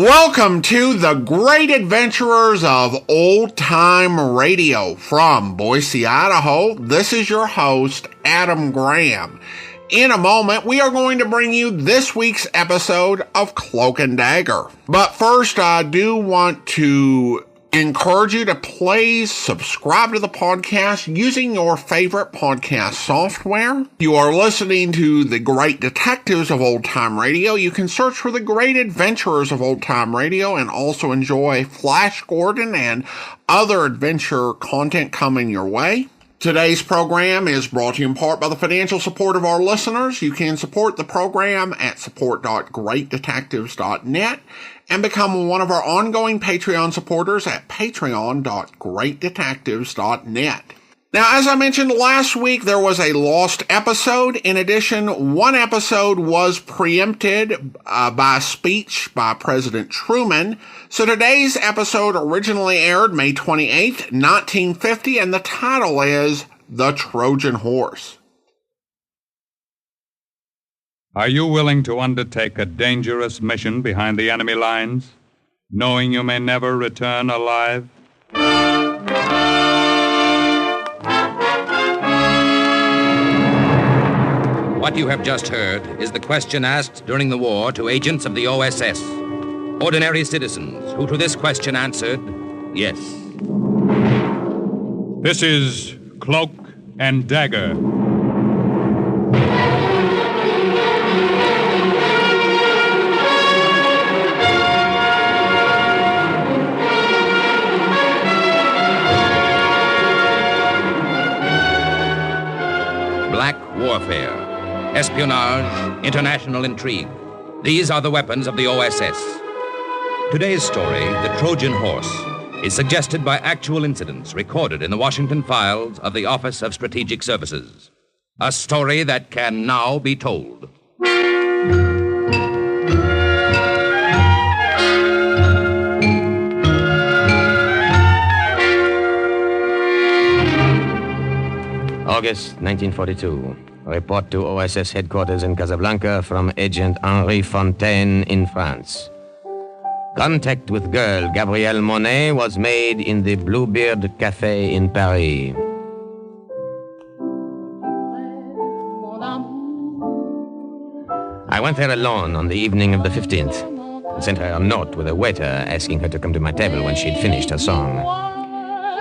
Welcome to the Great Adventurers of Old Time Radio. From Boise, Idaho, this is your host, Adam Graham. In a moment, we are going to bring you this week's episode of Cloak and Dagger. But first, I do want to encourage you to please subscribe to the podcast using your favorite podcast software. You are listening to the Great Detectives of Old Time Radio. You can search for the Great Adventurers of Old Time Radio and also enjoy Flash Gordon and other adventure content coming your way. Today's program is brought to you in part by the financial support of our listeners. You can support the program at support.greatdetectives.net and become one of our ongoing Patreon supporters at patreon.greatdetectives.net. Now, as I mentioned last week, there was a lost episode. In addition, one episode was preempted by a speech by President Truman. So today's episode originally aired May 28th, 1950, and the title is The Trojan Horse. Are you willing to undertake a dangerous mission behind the enemy lines, knowing you may never return alive? What you have just heard is the question asked during the war to agents of the OSS. Ordinary citizens who to this question answered, yes. This is Cloak and Dagger. Black warfare, espionage, international intrigue. These are the weapons of the OSS. Today's story, The Trojan Horse, is suggested by actual incidents recorded in the Washington files of the Office of Strategic Services. A story that can now be told. August 1942. Report to OSS headquarters in Casablanca from Agent Henri Fontaine in France. Contact with girl Gabrielle Monet was made in the Bluebeard Café in Paris. I went there alone on the evening of the 15th and sent her a note with a waiter asking her to come to my table when she'd finished her song.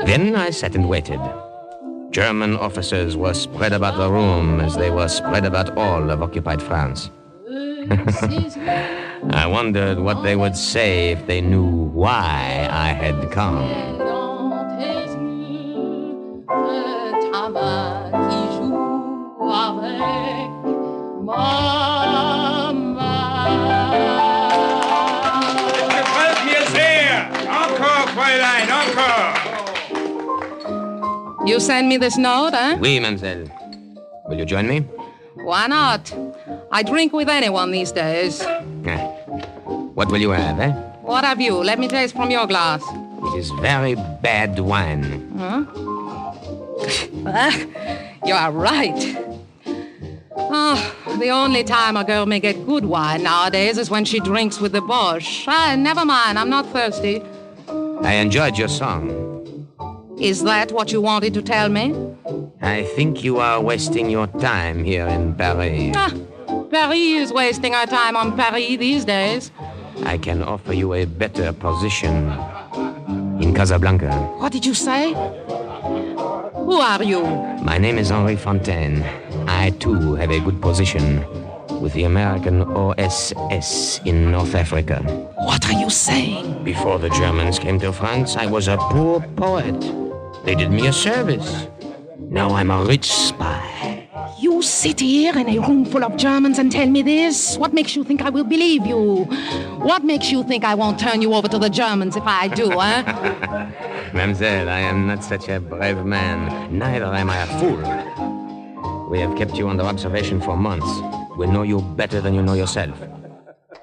Then I sat and waited. German officers were spread about the room as they were spread about all of occupied France. I wondered what they would say if they knew why I had come. You send me this note, eh? Oui, mademoiselle. Will you join me? Why not? I drink with anyone these days. What will you have, eh? What have you? Let me taste from your glass. It is very bad wine. Huh? You are right. Oh, the only time a girl may get good wine nowadays is when she drinks with the Boche. Never mind, I'm not thirsty. I enjoyed your song. Is that what you wanted to tell me? I think you are wasting your time here in Paris. Paris is wasting our time on Paris these days. I can offer you a better position in Casablanca. What did you say? Who are you? My name is Henri Fontaine. I, too, have a good position with the American OSS in North Africa. What are you saying? Before the Germans came to France, I was a poor poet. They did me a service. Now I'm a rich spy. You sit here in a room full of Germans and tell me this? What makes you think I will believe you? What makes you think I won't turn you over to the Germans if I do, eh? Mademoiselle, I am not such a brave man. Neither am I a fool. We have kept you under observation for months. We know you better than you know yourself.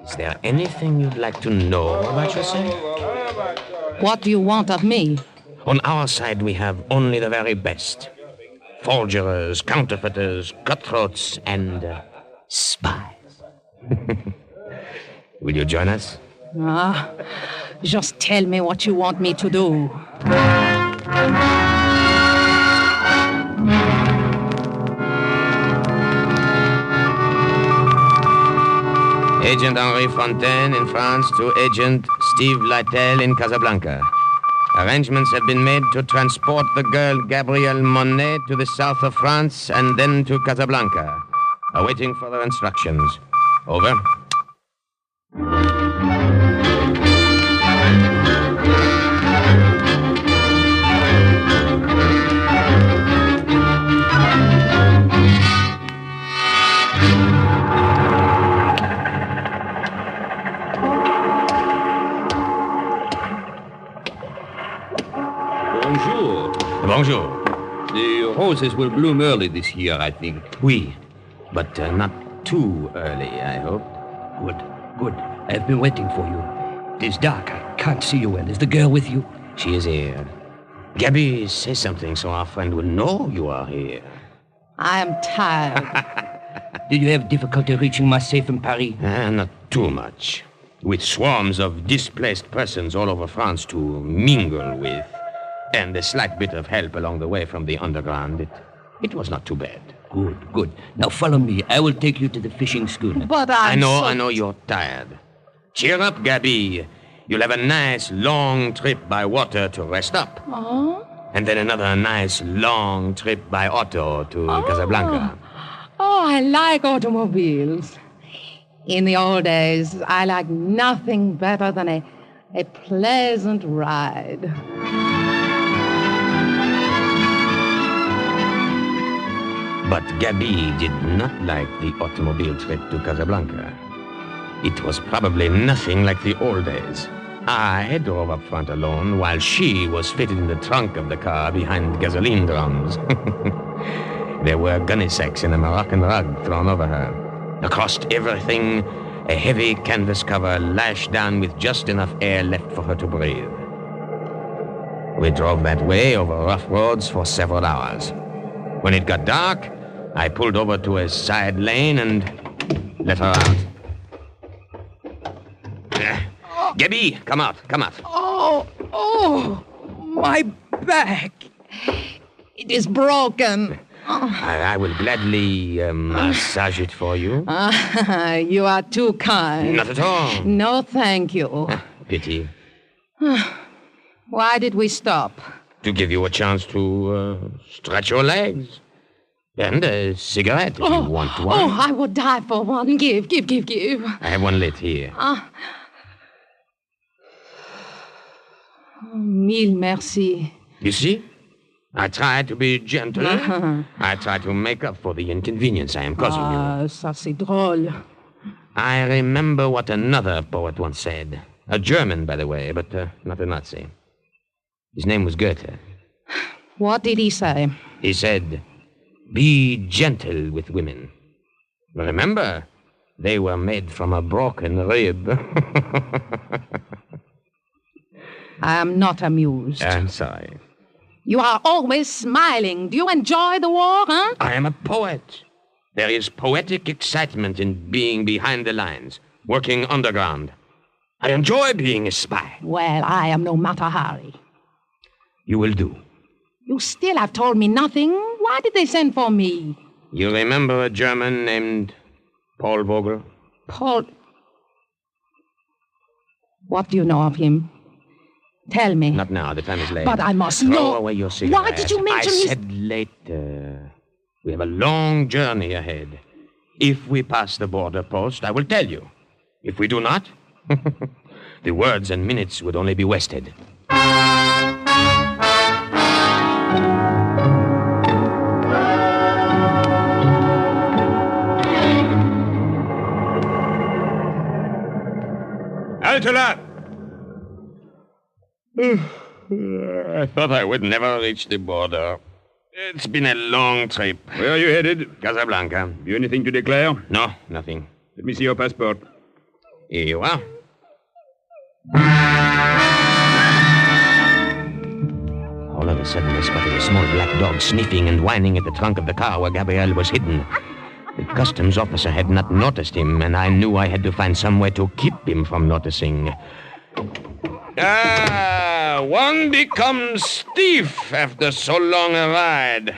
Is there anything you'd like to know about yourself? What do you want of me? On our side, we have only the very best. Forgers, counterfeiters, cutthroats, and spies. Will you join us? Just tell me what you want me to do. Agent Henri Fontaine in France to Agent Steve Lytle in Casablanca. Arrangements have been made to transport the girl Gabrielle Monet to the south of France and then to Casablanca. Awaiting further instructions. Over. Bonjour. The roses will bloom early this year, I think. Oui, but not too early, I hope. Good. I've been waiting for you. It is dark. I can't see you well. Is the girl with you? She is here. Gabby, say something so our friend will know you are here. I am tired. Did you have difficulty reaching my safe in Paris? Not too much. With swarms of displaced persons all over France to mingle with, and a slight bit of help along the way from the underground, it was not too bad. Good. Now follow me. I will take you to the fishing schooner. But I know you're tired. Cheer up, Gabby. You'll have a nice, long trip by water to rest up. Oh? And then another nice, long trip by auto to Casablanca. Oh, I like automobiles. In the old days, I liked nothing better than a pleasant ride. But Gabby did not like the automobile trip to Casablanca. It was probably nothing like the old days. I drove up front alone while she was fitted in the trunk of the car behind gasoline drums. There were gunny sacks in a Moroccan rug thrown over her. Across everything, a heavy canvas cover lashed down with just enough air left for her to breathe. We drove that way over rough roads for several hours. When it got dark, I pulled over to a side lane and let her out. Gabby, come out. Oh, my back. It is broken. I will gladly massage it for you. You are too kind. Not at all. No, thank you. Pity. Why did we stop? To give you a chance to stretch your legs. And a cigarette if you want one. Oh, I would die for one. Give. I have one lit here. Mille merci. You see? I try to be gentle. I try to make up for the inconvenience I am causing you. Ça c'est drôle. I remember what another poet once said. A German, by the way, but not a Nazi. His name was Goethe. What did he say? He said, "Be gentle with women. Remember, they were made from a broken rib." I am not amused. I'm sorry. You are always smiling. Do you enjoy the war, huh? I am a poet. There is poetic excitement in being behind the lines, working underground. I enjoy being a spy. Well, I am no Mata Hari. You will do. You still have told me nothing. Why did they send for me? You remember a German named Paul Vogel? Paul... What do you know of him? Tell me. Not now. The time is late. But I must Throw know. away your cigarette. Why did you mention I said later. We have a long journey ahead. If we pass the border post, I will tell you. If we do not, the words and minutes would only be wasted. Altolat! I thought I would never reach the border. It's been a long trip. Where are you headed? Casablanca. You anything to declare? No, nothing. Let me see your passport. Here you are. All of a sudden, I spotted a small black dog sniffing and whining at the trunk of the car where Gabrielle was hidden. The customs officer had not noticed him, and I knew I had to find some way to keep him from noticing. One becomes stiff after so long a ride.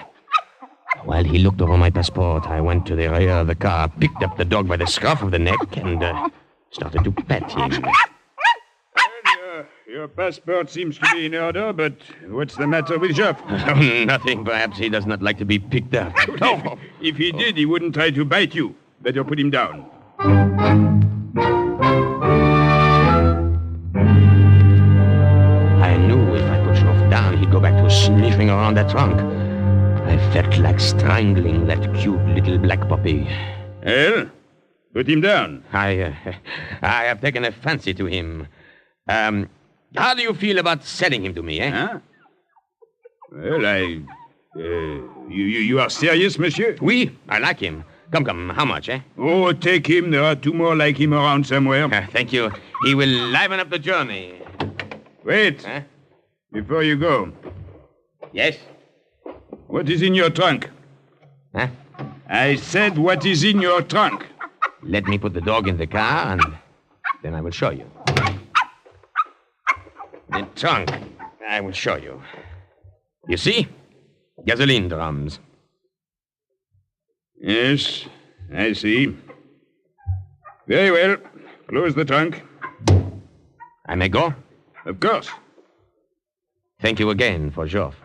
While he looked over my passport, I went to the rear of the car, picked up the dog by the scruff of the neck, and started to pet him. Your passport seems to be in order, but what's the matter with Jeff? Nothing. Perhaps he does not like to be picked up. If he did, he wouldn't try to bite you. Better put him down. I knew if I put Jeff down, he'd go back to sniffing around that trunk. I felt like strangling that cute little black puppy. Well, put him down. I have taken a fancy to him. How do you feel about selling him to me, eh? Huh? Well, you are serious, monsieur? Oui, I like him. Come, how much, eh? Oh, take him. There are two more like him around somewhere. Thank you. He will liven up the journey. Wait. Huh? Before you go. Yes? What is in your trunk? Huh? I said, what is in your trunk? Let me put the dog in the car, and then I will show you. The trunk, I will show you. You see? Gasoline drums. Yes, I see. Very well. Close the trunk. I may go? Of course. Thank you again for Joff.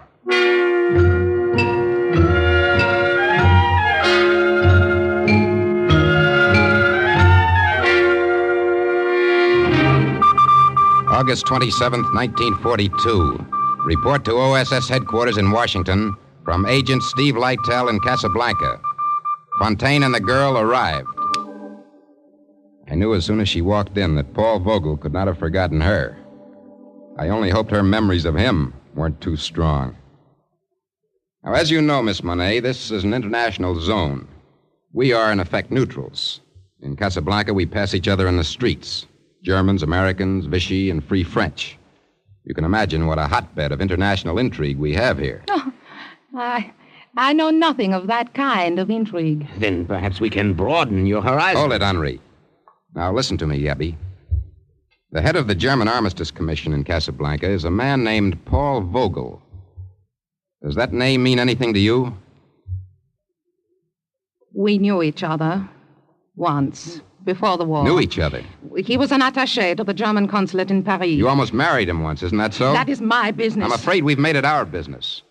August 27th, 1942. Report to OSS headquarters in Washington from Agent Steve Lytell in Casablanca. Fontaine and the girl arrived. I knew as soon as she walked in that Paul Vogel could not have forgotten her. I only hoped her memories of him weren't too strong. Now, as you know, Miss Monet, this is an international zone. We are, in effect, neutrals. In Casablanca, we pass each other in the streets. Germans, Americans, Vichy, and Free French. You can imagine what a hotbed of international intrigue we have here. Oh, I know nothing of that kind of intrigue. Then perhaps we can broaden your horizon. Hold it, Henri. Now, listen to me, Yabby. The head of the German Armistice Commission in Casablanca is a man named Paul Vogel. Does that name mean anything to you? We knew each other once, before the war. Knew each other? He was an attaché to the German consulate in Paris. You almost married him once, isn't that so? That is my business. I'm afraid we've made it our business.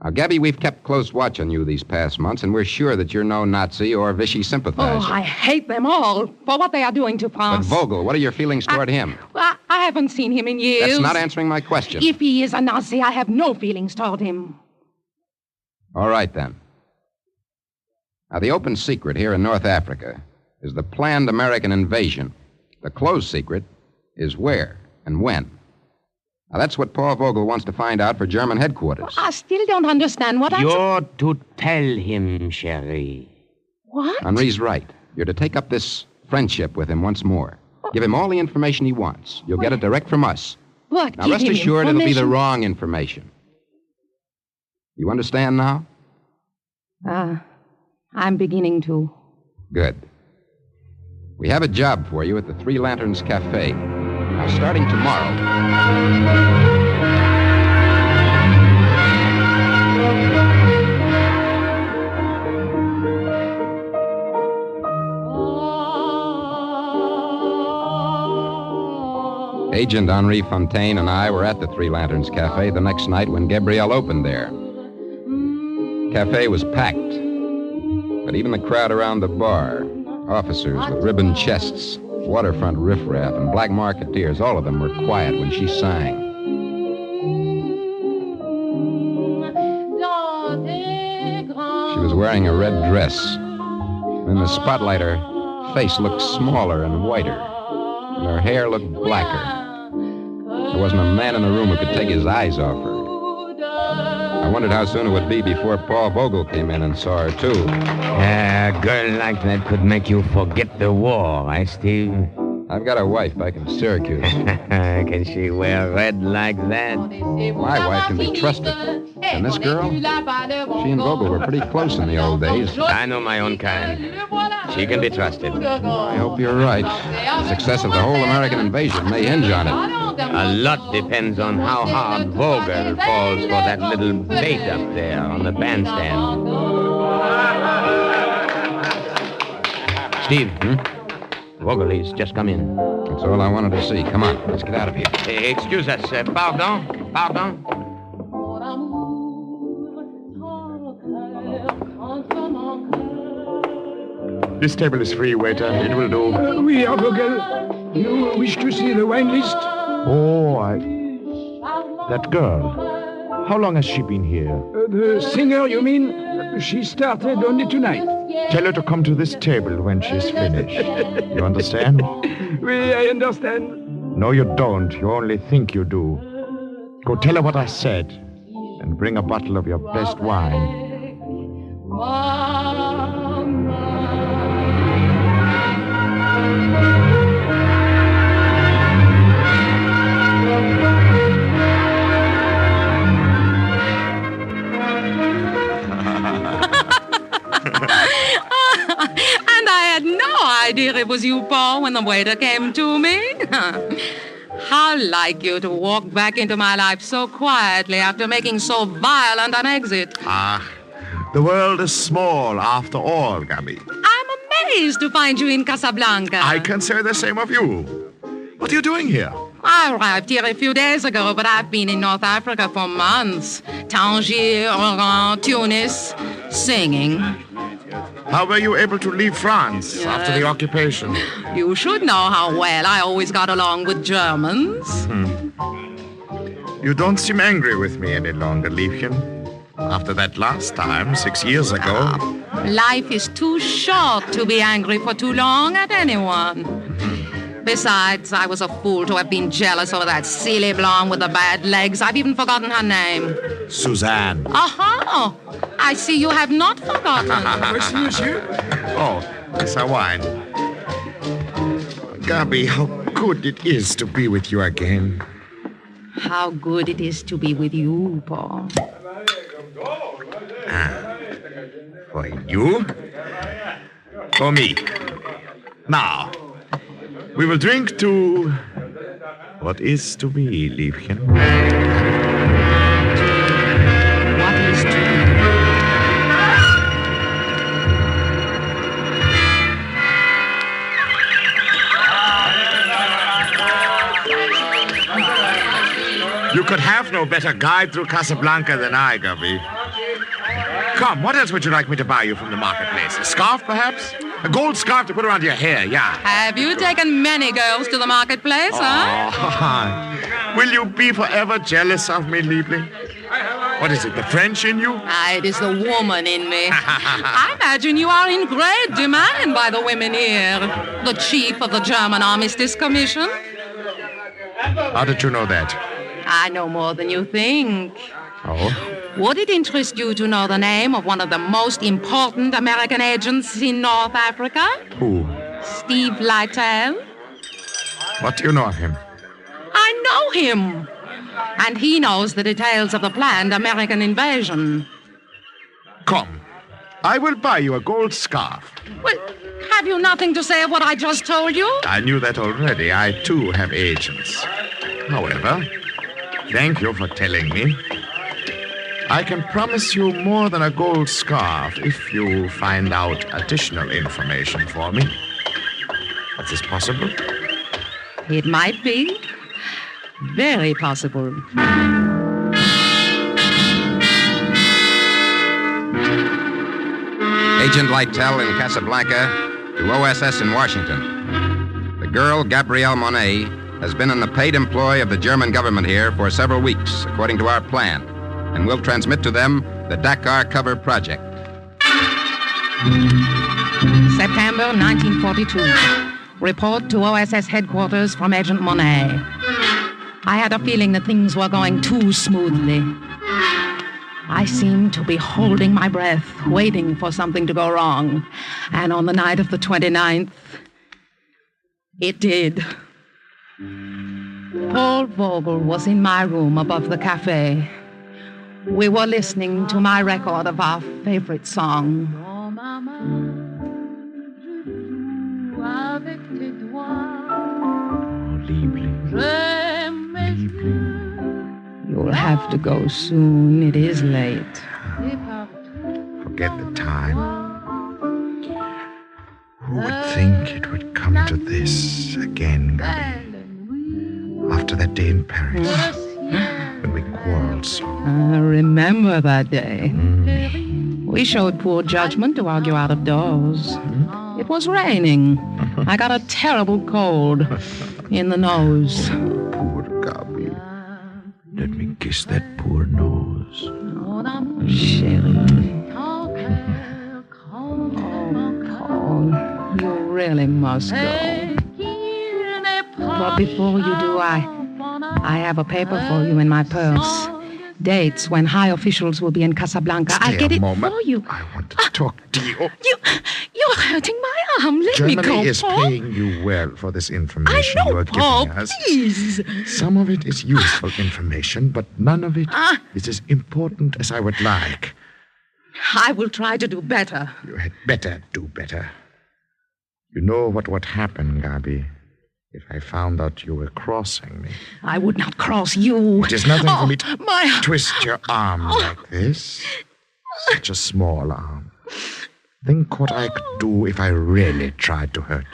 Now, Gabby, we've kept close watch on you these past months, and we're sure that you're no Nazi or Vichy sympathizer. Oh, I hate them all for what they are doing to France. But Vogel, what are your feelings toward him? I haven't seen him in years. That's not answering my question. If he is a Nazi, I have no feelings toward him. All right, then. Now, the open secret here in North Africa is the planned American invasion. The closed secret is where and when. Now, that's what Paul Vogel wants to find out for German headquarters. I still don't understand what You're to tell him, Cherie. What? Henri's right. You're to take up this friendship with him once more. Give him all the information he wants. You'll get it direct from us. What? Now, rest assured it'll be the wrong information. You understand now? I'm beginning to. Good. We have a job for you at the Three Lanterns Cafe. Now, starting tomorrow. Agent Henri Fontaine and I were at the Three Lanterns Cafe the next night when Gabrielle opened there. Cafe was packed, but even the crowd around the bar, officers with ribbon chests, waterfront riffraff, and black marketeers, all of them were quiet when she sang. She was wearing a red dress. In the spotlight, her face looked smaller and whiter, and her hair looked blacker. There wasn't a man in the room who could take his eyes off her. I wondered how soon it would be before Paul Vogel came in and saw her, too. A girl like that could make you forget the war, eh, Steve? I've got a wife back in Syracuse. Can she wear red like that? My wife can be trusted. And this girl? She and Vogel were pretty close in the old days. I know my own kind. She can be trusted. I hope you're right. The success of the whole American invasion may hinge on it. A lot depends on how hard Vogel falls for that little bait up there on the bandstand. Steve, Vogel, he's just come in. That's all I wanted to see. Come on, let's get out of here. Excuse us. Pardon? This table is free, waiter. It will do. Oui, Vogel. You wish to see the wine list? Oh, That girl. How long has she been here? The singer, you mean? She started only tonight. Tell her to come to this table when she's finished. You understand? Oui, I understand. No, you don't. You only think you do. Go tell her what I said. And bring a bottle of your best wine. Idea it was you, Paul, when the waiter came to me. How like you to walk back into my life so quietly after making so violent an exit. The world is small after all, Gabby. I'm amazed to find you in Casablanca. I can say the same of you. What are you doing here? I arrived here a few days ago, but I've been in North Africa for months. Tangier, Oran, Tunis, singing. How were you able to leave France after the occupation? You should know how well I always got along with Germans. You don't seem angry with me any longer, Liebchen. After that last time, 6 years ago. Life is too short to be angry for too long at anyone. Besides, I was a fool to have been jealous over that silly blonde with the bad legs. I've even forgotten her name. Suzanne. Aha! I see you have not forgotten. Monsieur? Oh, it's a wine. Gabby, how good it is to be with you again. How good it is to be with you, Paul. For you? For me. Now, we will drink to what is to be, Liebchen. What is to be? You could have no better guide through Casablanca than I, Gubby. Come, what else would you like me to buy you from the marketplace? A scarf, perhaps? A gold scarf to put around your hair, yeah. Have you taken many girls to the marketplace, huh? Oh, will you be forever jealous of me, Liebling? What is it, the French in you? It is the woman in me. I imagine you are in great demand by the women here. The chief of the German Armistice Commission. How did you know that? I know more than you think. Oh? Would it interest you to know the name of one of the most important American agents in North Africa? Who? Steve Lytle. What do you know of him? I know him. And he knows the details of the planned American invasion. Come. I will buy you a gold scarf. Well, have you nothing to say of what I just told you? I knew that already. I, too, have agents. However, thank you for telling me. I can promise you more than a gold scarf if you find out additional information for me. Is this possible? It might be. Very possible. Agent Lytle in Casablanca to OSS in Washington. The girl, Gabrielle Monet, has been in the paid employ of the German government here for several weeks, according to our plan, and will transmit to them the Dakar cover project. September 1942. Report to OSS headquarters from Agent Monet. I had a feeling that things were going too smoothly. I seemed to be holding my breath, waiting for something to go wrong. And on the night of the 29th, it did. Paul Vogel was in my room above the cafe. We were listening to my record of our favorite song. You'll have to go soon. It is late. Forget the time. Who would think it would come to this again, Gabi? After that day in Paris, when we quarreled so. I remember that day. We showed poor judgment to argue out of doors. It was raining. I got a terrible cold in the nose. Poor Gabi. Let me kiss that poor nose. Chérie. Oh, Karl, you really must go. But before you do, I have a paper for you in my purse. Dates when high officials will be in Casablanca. I'll get it for you. I want to talk to you. You're hurting my arm. Let me go, Germany is Paul. paying you well for this information I know, you are Paul, giving us. please. Some of it is useful information, but none of it is as important as I would like. I will try to do better. You had better do better. You know what would happen, Gabi, if I found out you were crossing me. I would not cross you. It is nothing for me to my... twist your arm like this. Such a small arm. Think what I could do if I really tried to hurt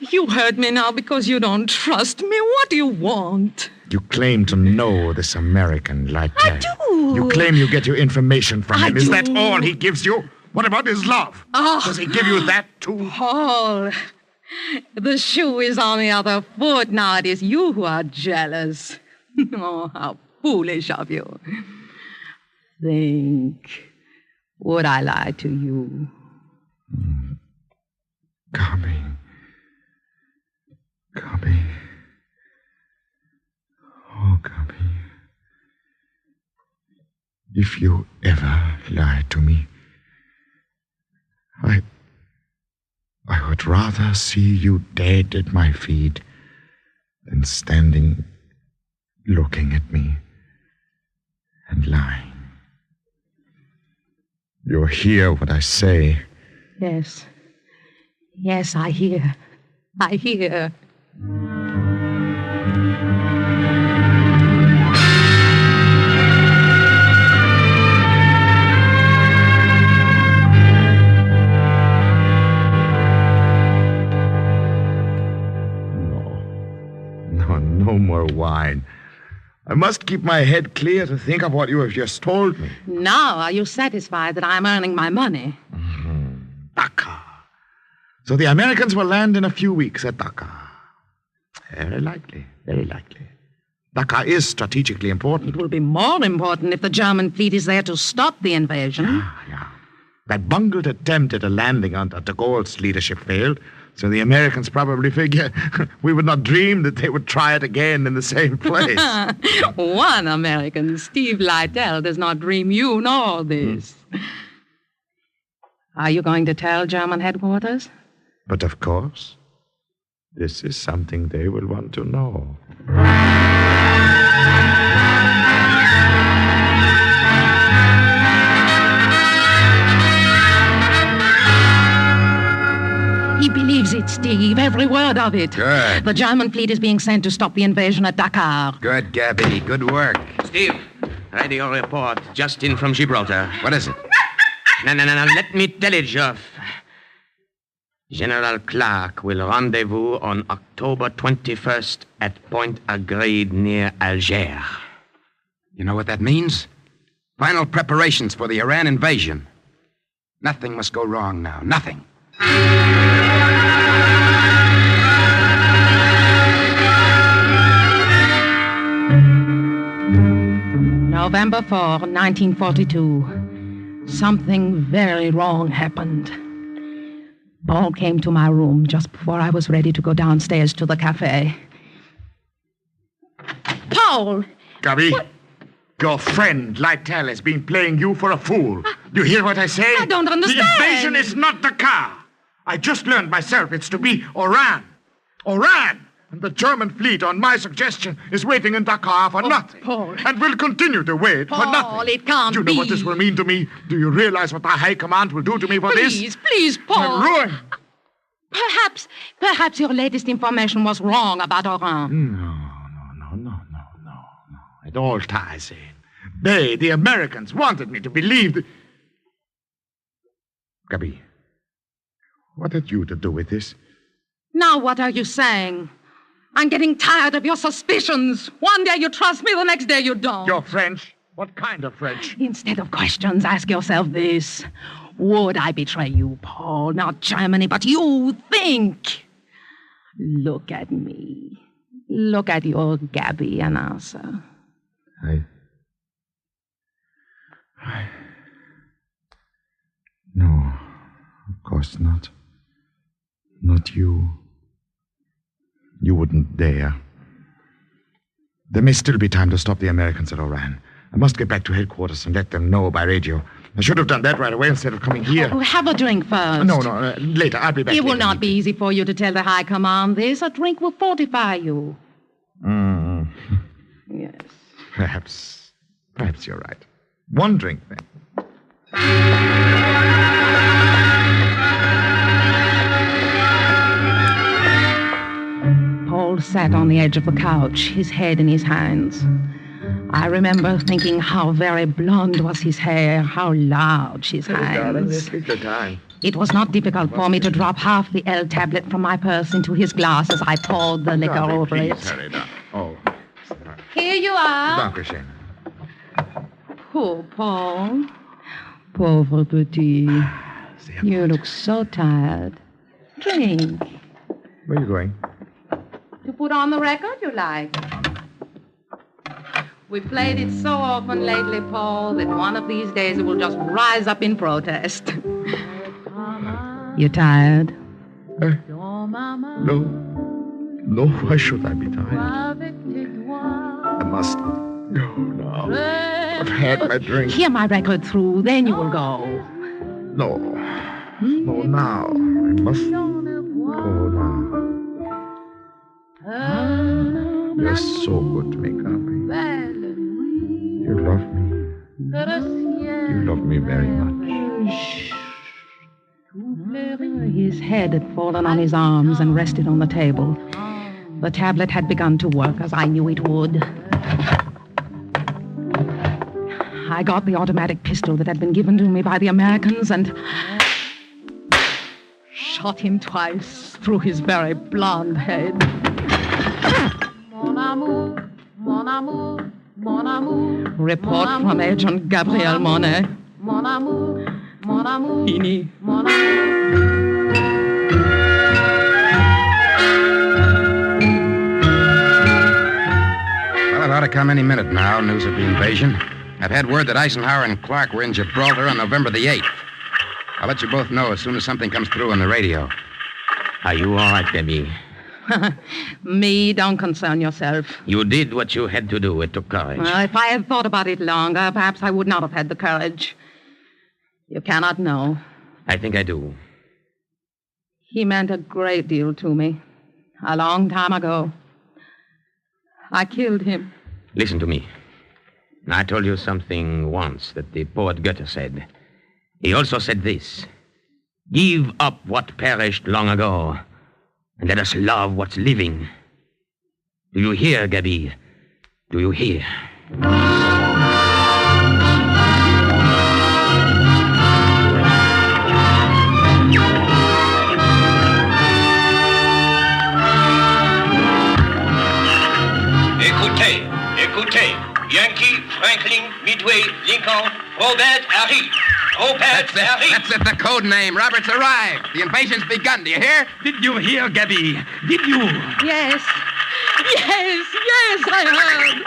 you. You hurt me now because you don't trust me. What do you want? You claim to know this American Lightel. I do. You claim you get your information from him. I Is do. that all he gives you? What about his love? Oh. Does he give you that too? Paul, the shoe is on the other foot. Now it is you who are jealous. Oh, how foolish of you. Think, would I lie to you? Gabi. Oh, Gabi. If you ever lie to me, I would rather see you dead at my feet than standing looking at me and lying. You hear what I say. Yes. Yes, I hear. I hear. No more wine. I must keep my head clear to think of what you have just told me. Now, are you satisfied that I'm earning my money? Dakar. So the Americans will land in a few weeks at Dakar. Very likely, very likely. Dakar is strategically important. It will be more important if the German fleet is there to stop the invasion. Yeah. That bungled attempt at a landing under de Gaulle's leadership failed, so the Americans probably figure we would not dream that they would try it again in the same place. One American, Steve Lightel, does not dream you nor this. Are you going to tell German headquarters? But of course, this is something they will want to know. He believes it, Steve, every word of it. Good. The German fleet is being sent to stop the invasion at Dakar. Good, Gabi. Good work. Steve, radio report just in from Gibraltar. What is it? No. Let me tell it, Geoff. General Clark will rendezvous on October 21st at Point Agreed near Algiers. You know what that means? Final preparations for the Iran invasion. Nothing must go wrong now. Nothing. November 4, 1942. Something very wrong happened. Paul came to my room just before I was ready to go downstairs to the cafe. Paul! Gabi, your friend Lightel has been playing you for a fool. Do you hear what I say? I don't understand. The invasion is not Dakar. I just learned myself it's to be Oran. Oran! And the German fleet, on my suggestion, is waiting in Dakar for nothing. Paul. And will continue to wait for nothing. Paul, it can't Do you know be. what this will mean to me? Do you realize what the High Command will do to me for this? Please, Paul. Ruin. Perhaps your latest information was wrong about Oran. No. It all ties in. They, the Americans, wanted me to believe that... Gabi, what had you to do with this? Now what are you saying? I'm getting tired of your suspicions. One day you trust me, the next day you don't. You're French? What kind of French? Instead of questions, ask yourself this. Would I betray you, Paul? Not Germany, but you. Think. Look at me. Look at your Gabi and answer. No, of course not. Not you. You wouldn't dare. There may still be time to stop the Americans at Oran. I must get back to headquarters and let them know by radio. I should have done that right away instead of coming here. Oh, have a drink first. No, later. I'll be back. It will later. not be easy for you to tell the High Command this. A drink will fortify you. Yes. Perhaps you're right. One drink, then. Paul sat on the edge of the couch, his head in his hands. I remember thinking how very blonde was his hair, how large his hands. Take your time. It was not difficult for me to drop half the L tablet from my purse into his glass as I poured the liquor over Please it. hurry down. Oh. Here you are. Dankeschön. Poor Paul. Pauvre petit. You look so tired. Drink. Where are you going? To put on the record you like. We played it so often lately, Paul, that one of these days it will just rise up in protest. You tired? No. Why should I be tired? I must go now. I've had my drink. Hear my record through, then you will go. No, now. I must go now. You're so good to me, Gabi. You love me. You love me very much. His head had fallen on his arms and rested on the table. The tablet had begun to work as I knew it would. I got the automatic pistol that had been given to me by the Americans and shot him twice through his very blonde head. Report from Agent Gabriel Monet. Fini. Well, it ought to come any minute now, news of the invasion. I've had word that Eisenhower and Clark were in Gibraltar on November the 8th. I'll let you both know as soon as something comes through on the radio. Are you all right, Gabi? Me, don't concern yourself. You did what you had to do. It took courage. Well, if I had thought about it longer, perhaps I would not have had the courage. You cannot know. I think I do. He meant a great deal to me. A long time ago. I killed him. Listen to me. I told you something once that the poet Goethe said. He also said this. Give up what perished long ago, and let us love what's living. Do you hear, Gabi? Do you hear? Écoutez. Yankee, Franklin, Midway, Lincoln, Robert arrive. Robert arrive. That's it, the code name. Robert's arrived. The invasion's begun. Do you hear? Did you hear, Gabi? Did you? Yes, I heard.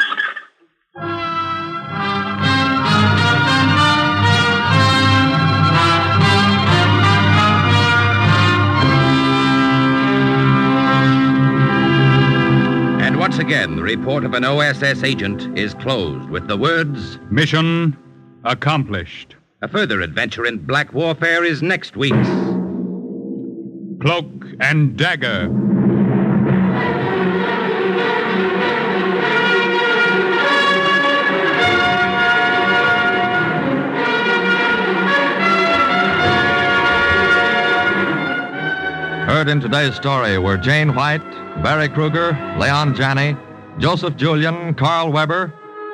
And once again, the report of an OSS agent is closed with the words, Mission accomplished. a further adventure in black warfare is next week's Cloak and Dagger. heard in today's story were Jane White, Barry Kroeger, Leon Janney, Joseph Julian, Karl Weber,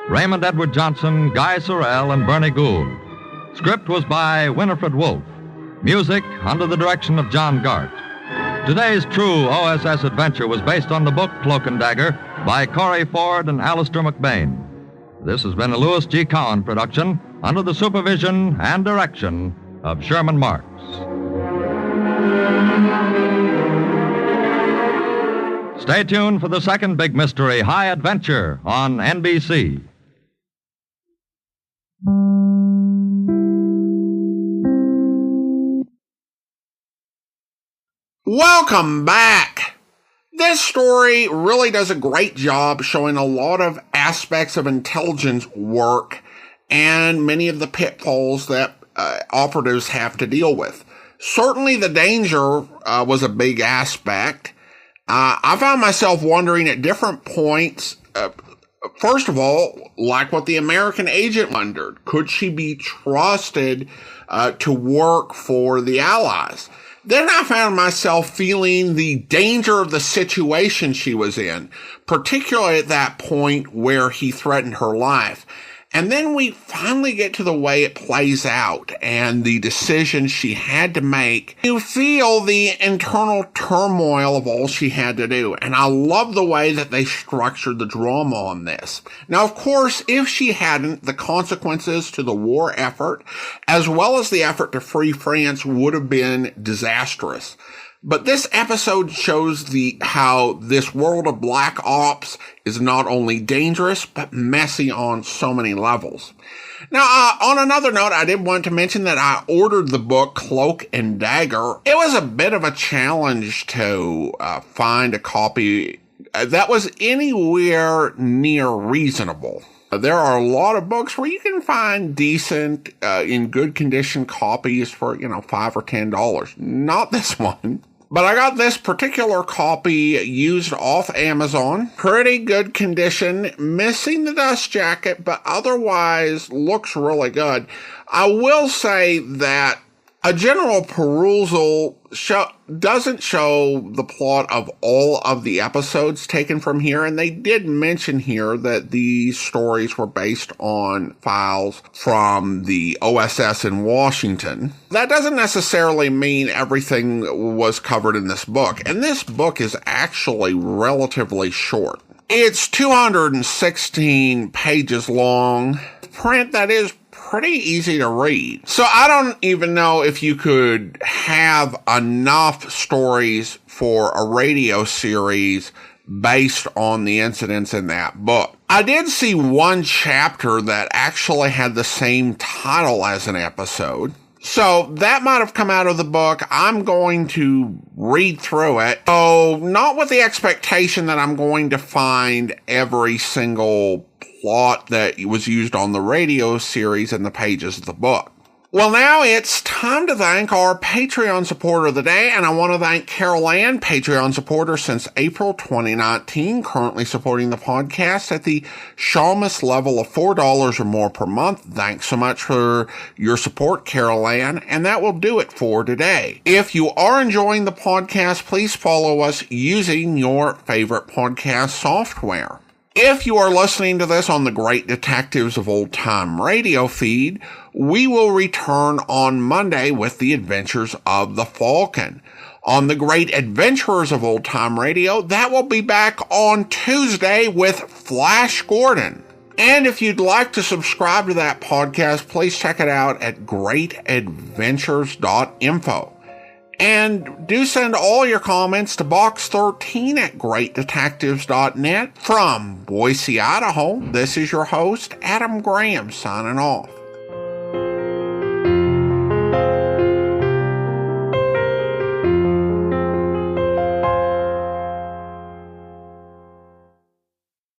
Raymond Edward Johnson, Guy Sorel, and Bernie Gould. Script was by Winifred Wolfe. Music under the direction of John Gart. Today's true OSS adventure was based on the book Cloak and Dagger by Corey Ford and Alistair McBain. This has been a Louis G. Cowan production under the supervision and direction of Sherman Marks. Stay tuned for the second big mystery, High Adventure, on NBC. Welcome back. This story really does a great job showing a lot of aspects of intelligence work and many of the pitfalls that operatives have to deal with. Certainly the danger was a big aspect. I found myself wondering at different points, first of all, like what the American agent wondered, could she be trusted to work for the Allies? Then I found myself feeling the danger of the situation she was in, particularly at that point where he threatened her life. And then we finally get to the way it plays out and the decisions she had to make. You feel the internal turmoil of all she had to do. And I love the way that they structured the drama on this. Now, of course, if she hadn't, the consequences to the war effort, as well as the effort to free France, would have been disastrous. But this episode shows how this world of black ops is not only dangerous, but messy on so many levels. Now, on another note, I did want to mention that I ordered the book Cloak and Dagger. It was a bit of a challenge to find a copy that was anywhere near reasonable. There are a lot of books where you can find decent, in good condition copies for, $5 or $10. Not this one. But I got this particular copy used off Amazon. Pretty good condition, missing the dust jacket, but otherwise looks really good. I will say that a general perusal doesn't show the plot of all of the episodes taken from here, and they did mention here that these stories were based on files from the OSS in Washington. That doesn't necessarily mean everything was covered in this book, and this book is actually relatively short. It's 216 pages long. Print that is pretty easy to read. So I don't even know if you could have enough stories for a radio series based on the incidents in that book. I did see one chapter that actually had the same title as an episode. So that might have come out of the book. I'm going to read through it. So not with the expectation that I'm going to find every single plot that was used on the radio series in the pages of the book. Well, now it's time to thank our Patreon supporter of the day, and I want to thank Carol Ann, Patreon supporter since April 2019, currently supporting the podcast at the Shamus level of $4 or more per month. Thanks so much for your support, Carol Ann, and that will do it for today. If you are enjoying the podcast, please follow us using your favorite podcast software. If you are listening to this on the Great Detectives of Old Time Radio feed, we will return on Monday with the Adventures of the Falcon. On the Great Adventurers of Old Time Radio, that will be back on Tuesday with Flash Gordon. And if you'd like to subscribe to that podcast, please check it out at greatadventures.info. And do send all your comments to box13 at greatdetectives.net. From Boise, Idaho, this is your host, Adam Graham, signing off.